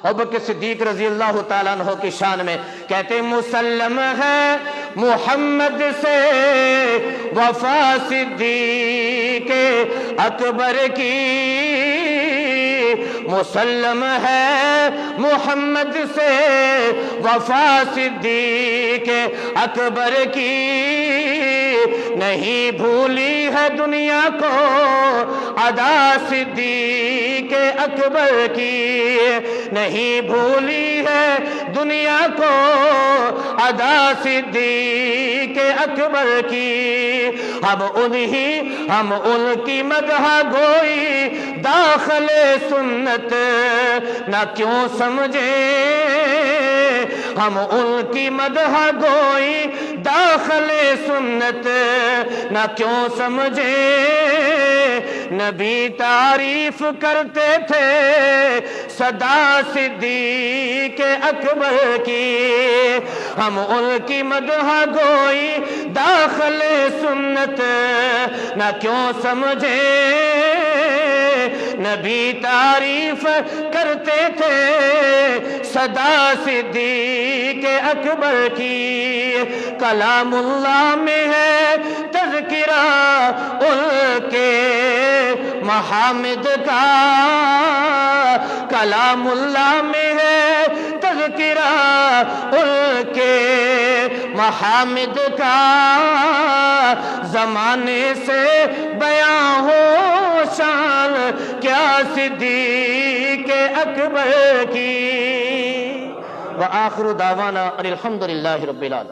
ابوبکر صدیق رضی اللہ تعالیٰ عنہ کی شان میں کہتے مسلم ہے محمد سے وفا صدیق اکبر کی، مسلم ہے محمد سے وفا صدیق اکبر کی، نہیں بھولی ہے دنیا کو ادا صدیق اکبر کی، نہیں بھولی ہے دنیا کو ادا صدیق اکبر کی، ہم ان کی مدح گوئی داخل سنت نہ کیوں سمجھیں، ہم ان کی مدح گوئی داخل سنت نہ کیوں سمجھیں، نبی تعریف کرتے تھے سدا صدیق اکبر کی، ہم ان کی مدح گوئی داخل سنت نہ کیوں سمجھیں، نبی تعریف کرتے تھے سدا صدیق اکبر کی، کلام اللہ میں ہے تذکرہ ان کے محامد کا، کلام اللہ میں ہے تذکرہ ان کے محامد کا، زمانے سے بیاں ہو شان کیا صدیق اکبر کی، وآخر دعوانا ان الحمدللہ رب العالمین۔